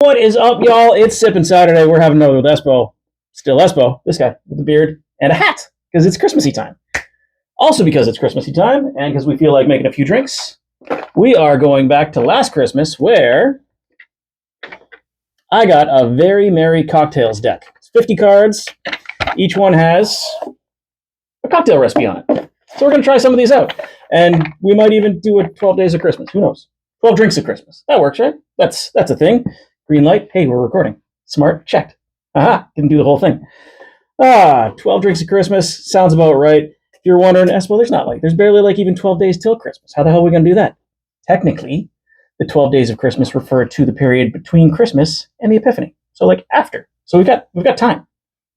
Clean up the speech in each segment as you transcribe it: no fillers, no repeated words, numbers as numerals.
What is up, y'all? It's Sippin' Saturday. We're having another with Espo. Still Espo, this guy with the beard and a hat, because it's Christmassy time. Also because it's Christmassy time, and because we feel like making a few drinks, we are going back to last Christmas, where I got a very merry cocktails deck. It's 50 cards. Each one has a cocktail recipe on it. So we're going to try some of these out. And we might even do a 12 days of Christmas. Who knows? 12 drinks of Christmas. That works, right? That's a thing. Green light. Hey, we're recording. Smart. Checked. Aha. Didn't do the whole thing. 12 drinks of Christmas. Sounds about right. If you're wondering, there's barely even 12 days till Christmas. How the hell are we going to do that? Technically, the 12 days of Christmas refer to the period between Christmas and the Epiphany. So after. So we've got time.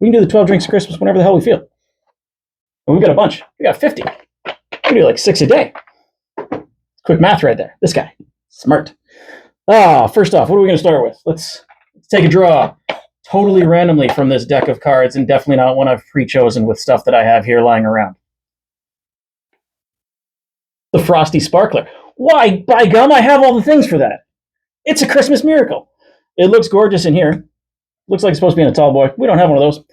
We can do the 12 drinks of Christmas whenever the hell we feel. And we've got a bunch. We got 50. We can do 6 a day. Quick math right there. This guy. Smart. First off, what are we going to start with? Let's take a draw totally randomly from this deck of cards, and definitely not one I've pre-chosen with stuff that I have here lying around. The Frosty Sparkler. Why, by gum, I have all the things for that. It's a Christmas miracle. It looks gorgeous in here. Looks like it's supposed to be in a tall boy. We don't have one of those.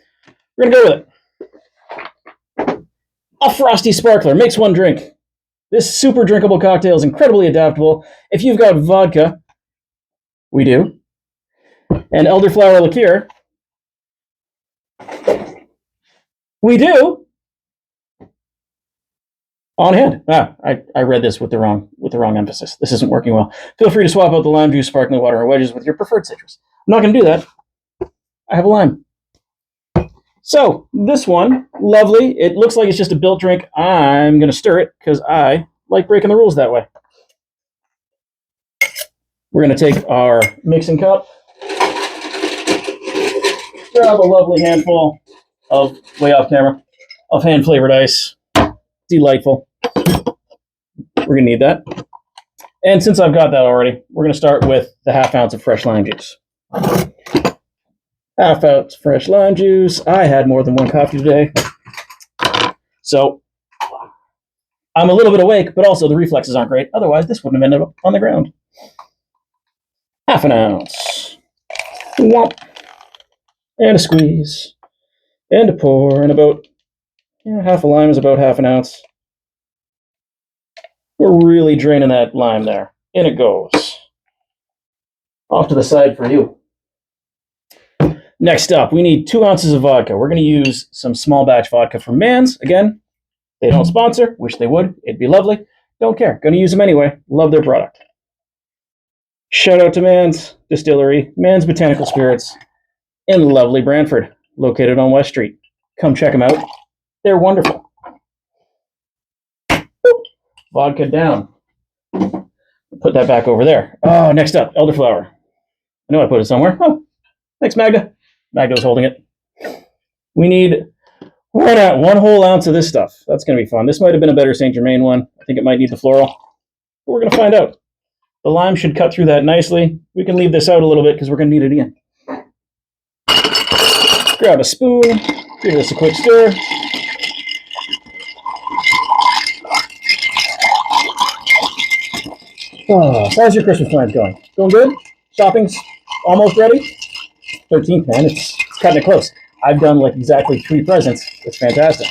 We're going to go with it. A Frosty Sparkler. Makes one drink. This super drinkable cocktail is incredibly adaptable. If you've got vodka, we do, and Elderflower Liqueur, we do, on hand. I read this with the wrong emphasis. This isn't working well. Feel free to swap out the lime juice, sparkling water, or wedges with your preferred citrus. I'm not going to do that. I have a lime. So, this one, lovely. It looks like it's just a built drink. I'm going to stir it because I like breaking the rules that way. We're going to take our mixing cup, grab a lovely handful of, way off camera, of hand-flavored ice. Delightful. We're going to need that. And since I've got that already, we're going to start with the half ounce of fresh lime juice. Half ounce fresh lime juice. I had more than one coffee today. So, I'm a little bit awake, but also the reflexes aren't great. Otherwise, this wouldn't have ended up on the ground. Half an ounce. Womp. And a squeeze. And a pour. And about half a lime is about half an ounce. We're really draining that lime there. In it goes. Off to the side for you. Next up, we need 2 ounces of vodka. We're going to use some small batch vodka from Mann's. Again, they don't sponsor. Wish they would. It'd be lovely. Don't care. Going to use them anyway. Love their product. Shout out to Mann's Distillery, Mann's Botanical Spirits, in lovely Brantford, located on West Street. Come check them out. They're wonderful. Boop. Vodka down. Put that back over there. Oh, next up, elderflower. I know I put it somewhere. Oh, thanks, Magda. Magda was holding it. We need one whole ounce of this stuff. That's going to be fun. This might have been a better St. Germain one. I think it might need the floral. But we're going to find out. The lime should cut through that nicely. We can leave this out a little bit because we're going to need it again. Grab a spoon. Give this a quick stir. Oh, how's your Christmas plans going? Going good? Shopping's almost ready? 13th, man. It's cutting it close. I've done exactly 3 presents. It's fantastic.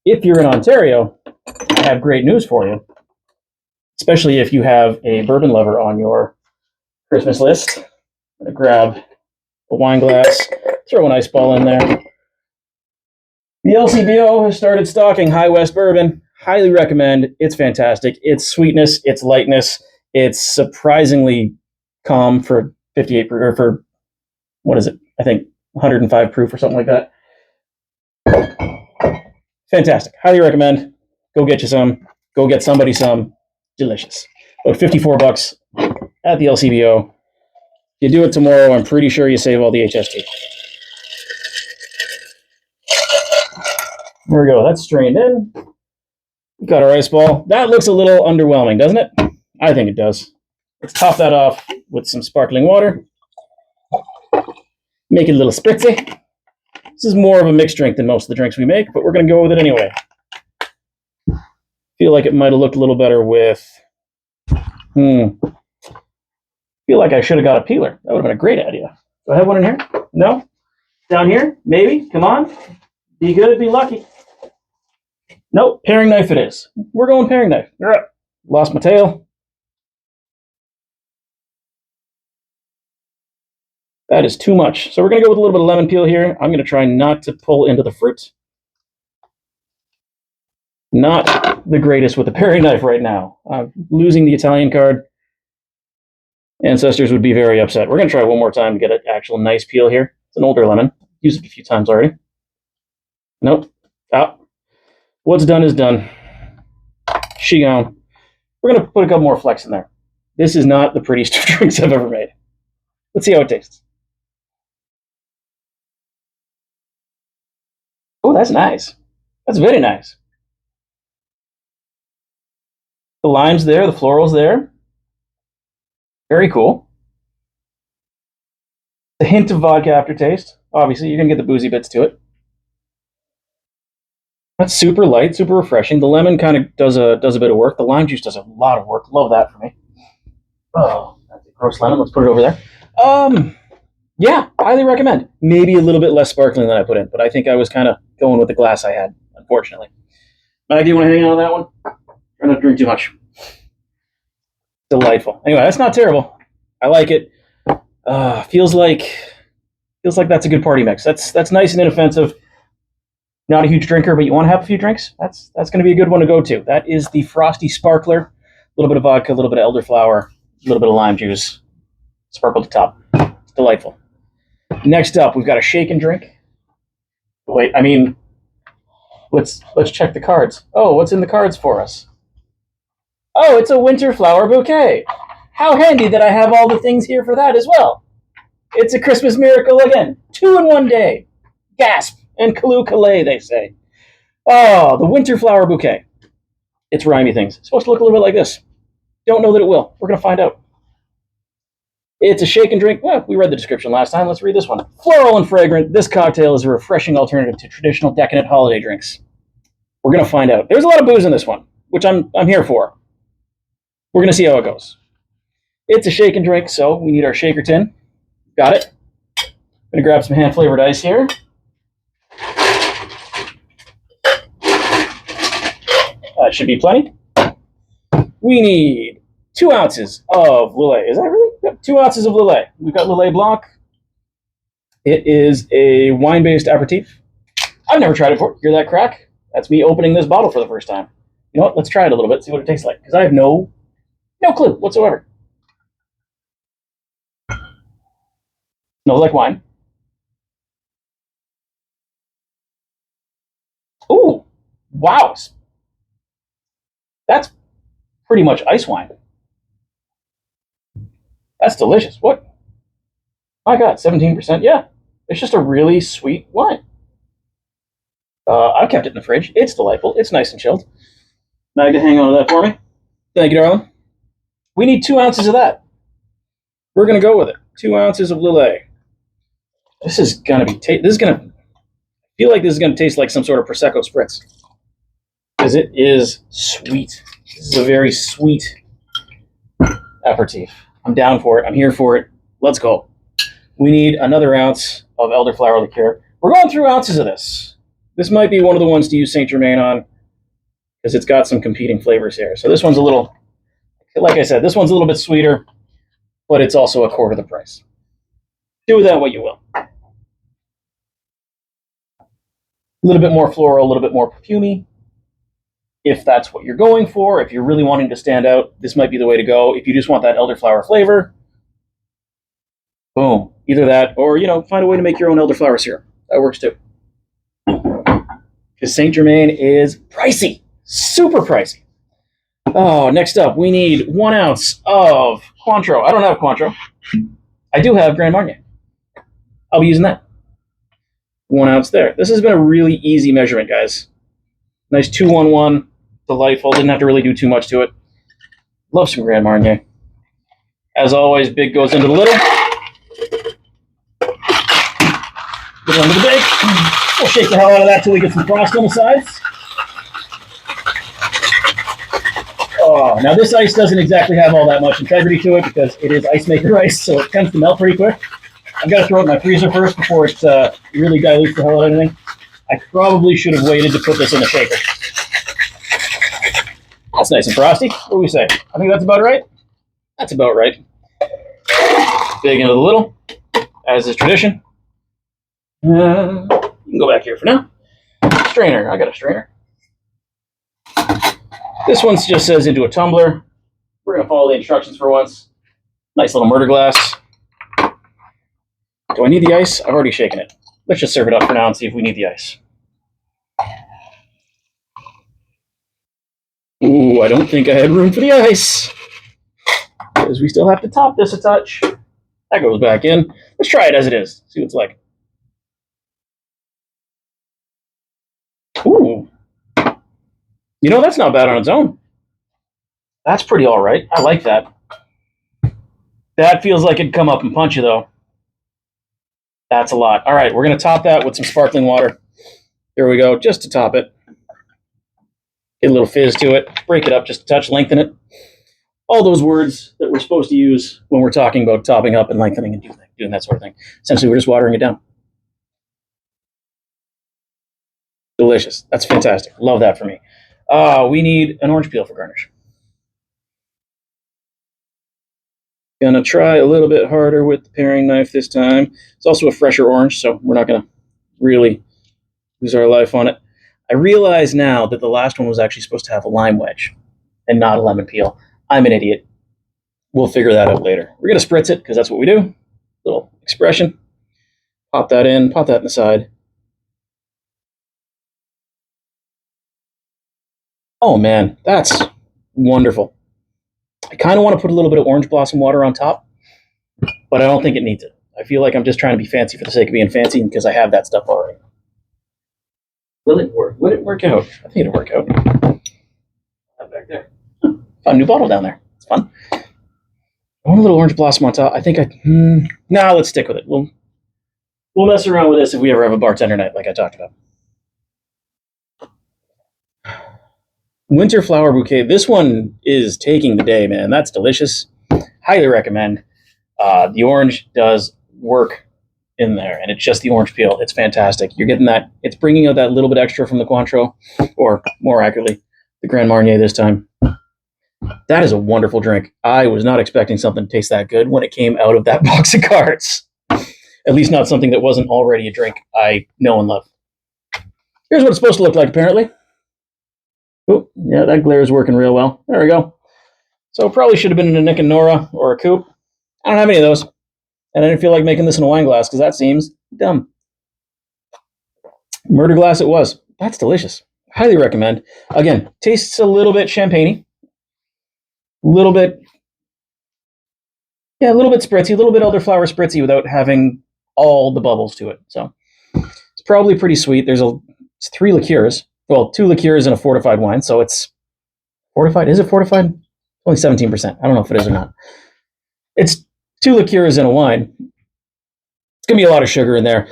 If you're in Ontario, I have great news for you. Especially if you have a bourbon lover on your Christmas list. I'm going to grab a wine glass, throw an ice ball in there. The LCBO has started stocking High West bourbon. Highly recommend. It's fantastic. Its sweetness, its lightness, it's surprisingly calm for 58 proof, or for, what is it? I think 105 proof or something like that. Fantastic. Highly recommend. Go get you some. Go get somebody some. Delicious. About $54 at the LCBO. You do it tomorrow, I'm pretty sure you save all the HST. There we go. That's strained in. We've got our ice ball. That looks a little underwhelming, doesn't it? I think it does. Let's top that off with some sparkling water. Make it a little spritzy. This is more of a mixed drink than most of the drinks we make, but we're going to go with it anyway. Feel like it might have looked a little better with feel like I should have got a peeler. That would have been a great idea. Do I have one in here? No? Down here? Maybe? Come on. Be good, be lucky. Nope, paring knife it is. We're going paring knife. Lost my tail. That is too much. So we're going to go with a little bit of lemon peel here. I'm going to try not to pull into the fruit. Not the greatest with the paring knife right now. I'm losing the Italian card. Ancestors would be very upset. We're going to try one more time to get an actual nice peel here. It's an older lemon. Used it a few times already. Nope. Ah. What's done is done. She gone. We're going to put a couple more flecks in there. This is not the prettiest of drinks I've ever made. Let's see how it tastes. Oh, that's nice. That's very nice. The lime's there, the floral's there. Very cool. A hint of vodka aftertaste. Obviously, you're going to get the boozy bits to it. That's super light, super refreshing. The lemon kind of does a bit of work. The lime juice does a lot of work. Love that for me. Oh, that's a gross lemon. Let's put it over there. Yeah, highly recommend. Maybe a little bit less sparkling than I put in, but I think I was kind of going with the glass I had, unfortunately. Mag, do you want to hang on that one? Try not to drink too much. Delightful. Anyway, that's not terrible. I like it. Feels like that's a good party mix. That's nice and inoffensive. Not a huge drinker, but you want to have a few drinks? That's going to be a good one to go to. That is the Frosty Sparkler. A little bit of vodka, a little bit of elderflower, a little bit of lime juice. Sparkle at the top. It's delightful. Next up, we've got a shake and drink. Wait, I mean, let's check the cards. Oh, what's in the cards for us? Oh, it's a winter flower bouquet. How handy that I have all the things here for that as well. It's a Christmas miracle again. 2 in 1 day. Gasp and Kaloo-Kalay, they say. Oh, the winter flower bouquet. It's rhymey things. It's supposed to look a little bit like this. Don't know that it will. We're going to find out. It's a shake and drink. Well, we read the description last time. Let's read this one. Floral and fragrant, this cocktail is a refreshing alternative to traditional decadent holiday drinks. We're going to find out. There's a lot of booze in this one, which I'm here for. We're going to see how it goes. It's a shake and drink, so we need our shaker tin. Got it. I'm going to grab some hand-flavored ice here. That should be plenty. We need 2 ounces of Lillet. Is that really? Yep, 2 ounces of Lillet. We've got Lillet Blanc. It is a wine-based aperitif. I've never tried it before. Hear that crack? That's me opening this bottle for the first time. You know what? Let's try it a little bit, see what it tastes like, because I have no clue whatsoever. Smells like wine. Ooh, wow. That's pretty much ice wine. That's delicious. What? My God, 17%. Yeah, it's just a really sweet wine. I've kept it in the fridge. It's delightful. It's nice and chilled. Magda, hang on to that for me. Thank you, darling. We need 2 ounces of that. We're going to go with it. 2 ounces of Lillet. This is going to be... I feel like this is going to taste like some sort of Prosecco spritz. Because it is sweet. This is a very sweet aperitif. I'm down for it. I'm here for it. Let's go. We need another ounce of Elderflower Liqueur. We're going through ounces of this. This might be one of the ones to use Saint Germain on, because it's got some competing flavors here. So this one's a little, like I said, this one's a little bit sweeter, but it's also a quarter the price. Do with that what you will. A little bit more floral, a little bit more perfumey. If that's what you're going for, if you're really wanting to stand out, this might be the way to go. If you just want that elderflower flavor, boom. Either that or, find a way to make your own elderflower syrup. That works too. Because Saint Germain is pricey. Super pricey. Oh, next up, we need 1 ounce of Cointreau. I don't have Cointreau. I do have Grand Marnier. I'll be using that. 1 ounce there. This has been a really easy measurement, guys. Nice 2-1-1. Delightful. Didn't have to really do too much to it. Love some Grand Marnier. As always, big goes into the little. Little into the big. We'll shake the hell out of that till we get some frost on the sides. Oh, now this ice doesn't exactly have all that much integrity to it because it is ice maker ice, so it tends to melt pretty quick. I've got to throw it in my freezer first before it really dilutes the hell out of anything. I probably should have waited to put this in the shaker. That's nice and frosty. What do we say? I think that's about right. That's about right. Big into the little, as is tradition. You can go back here for now. Strainer. I got a strainer. This one just says into a tumbler. We're going to follow the instructions for once. Nice little murder glass. Do I need the ice? I've already shaken it. Let's just serve it up for now and see if we need the ice. Ooh, I don't think I had room for the ice. Because we still have to top this a touch. That goes back in. Let's try it as it is. See what it's like. Ooh. You know, that's not bad on its own. That's pretty all right. I like that. That feels like it'd come up and punch you, though. That's a lot. All right, we're going to top that with some sparkling water. Here we go, just to top it. Get a little fizz to it. Break it up just a touch, lengthen it. All those words that we're supposed to use when we're talking about topping up and lengthening and doing that sort of thing. Essentially, we're just watering it down. Delicious. That's fantastic. Love that for me. We need an orange peel for garnish. Gonna try a little bit harder with the paring knife this time. It's also a fresher orange, so we're not gonna really lose our life on it. I realize now that the last one was actually supposed to have a lime wedge and not a lemon peel. I'm an idiot. We'll figure that out later. We're gonna spritz it because that's what we do. Little expression. Pop that in, pop that in the side. Oh man, that's wonderful. I kind of want to put a little bit of orange blossom water on top, but I don't think it needs it. I feel like I'm just trying to be fancy for the sake of being fancy because I have that stuff already. Will it work? Will it work out? I think it'll work out. Back there. Found a new bottle down there. It's fun. I want a little orange blossom on top. I think nah, let's stick with it. We'll mess around with this if we ever have a bartender night like I talked about. Winter flower bouquet. This one is taking the day, man. That's delicious. Highly recommend. The orange does work in there, and it's just the orange peel. It's fantastic. You're getting that. It's bringing out that little bit extra from the Cointreau, or more accurately, the Grand Marnier this time. That is a wonderful drink. I was not expecting something to taste that good when it came out of that box of cards. At least not something that wasn't already a drink I know and love. Here's what it's supposed to look like, apparently. Oh, yeah, that glare is working real well. There we go. So probably should have been in a Nick and Nora or a coupe. I don't have any of those. And I didn't feel like making this in a wine glass because that seems dumb. Murder glass it was. That's delicious. Highly recommend. Again, tastes a little bit champagne-y. A little bit spritzy, a little bit elderflower spritzy without having all the bubbles to it. So it's probably pretty sweet. It's 3 liqueurs. Well, 2 liqueurs and a fortified wine. So it's fortified. Is it fortified? Only 17%. I don't know if it is or not. It's 2 liqueurs and a wine. It's going to be a lot of sugar in there.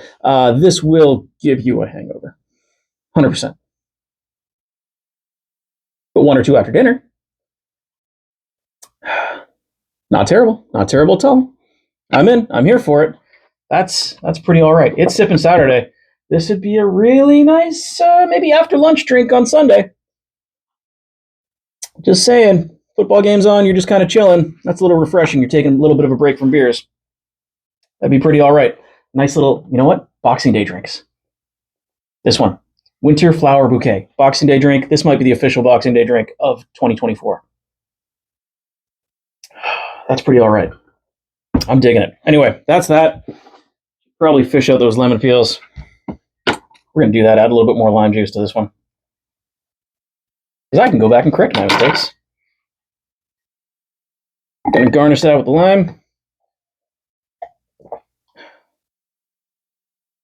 This will give you a hangover. 100%. But 1 or 2 after dinner. Not terrible. Not terrible at all. I'm in. I'm here for it. That's pretty all right. It's Sippin' Saturday. This would be a really nice, maybe after lunch drink on Sunday. Just saying. Football game's on. You're just kind of chilling. That's a little refreshing. You're taking a little bit of a break from beers. That'd be pretty all right. Nice little, you know what? Boxing Day drinks. This one. Winter Flower Bouquet. Boxing Day drink. This might be the official Boxing Day drink of 2024. That's pretty all right. I'm digging it. Anyway, that's that. Probably fish out those lemon peels. We're going to do that. Add a little bit more lime juice to this one. Because I can go back and correct my mistakes. I'm going to garnish that with the lime.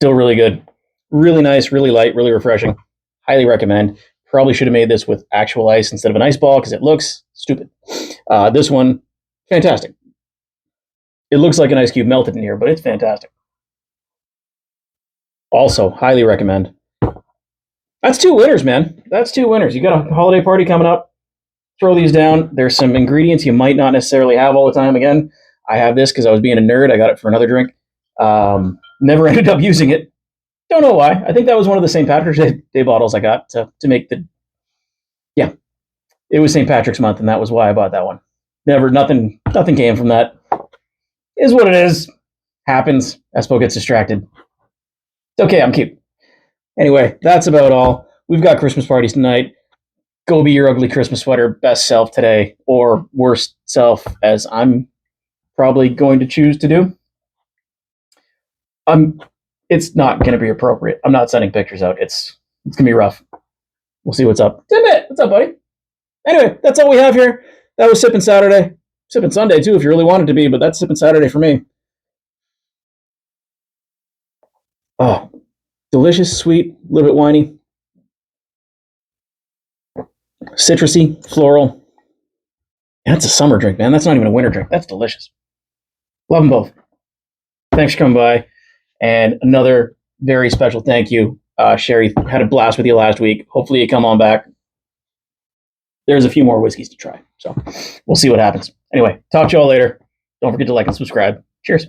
Still really good. Really nice, really light, really refreshing. Highly recommend. Probably should have made this with actual ice instead of an ice ball because it looks stupid. This one, fantastic. It looks like an ice cube melted in here, but it's fantastic. Also, highly recommend. That's 2 winners, man. That's 2 winners. You got a holiday party coming up. throw these down. There's some ingredients you might not necessarily have all the time. Again, I have this because I was being a nerd. I got it for another drink. Never ended up using it. Don't know why. I think that was one of the St. Patrick's Day bottles I got to make the. Yeah, it was St. Patrick's month, and that was why I bought that one. Nothing came from that. Is what it is. Happens. Espo gets distracted. It's okay. I'm cute. Anyway, that's about all. We've got Christmas parties tonight. Go be your ugly Christmas sweater best self today, or worst self, as I'm probably going to choose to do. It's not going to be appropriate. I'm not sending pictures out. It's going to be rough. We'll see what's up. Timbit, what's up, buddy? Anyway, that's all we have here. That was Sippin' Saturday. Sippin' Sunday, too, if you really wanted to be, but that's Sippin' Saturday for me. Oh, delicious, sweet, a little bit winey. Citrusy, floral. That's a summer drink, man. That's not even a winter drink. That's delicious. Love them both. Thanks for coming by. And another very special thank you. Sherry, had a blast with you last week. Hopefully you come on back. There's a few more whiskeys to try. So we'll see what happens. Anyway, talk to you all later. Don't forget to like and subscribe. Cheers.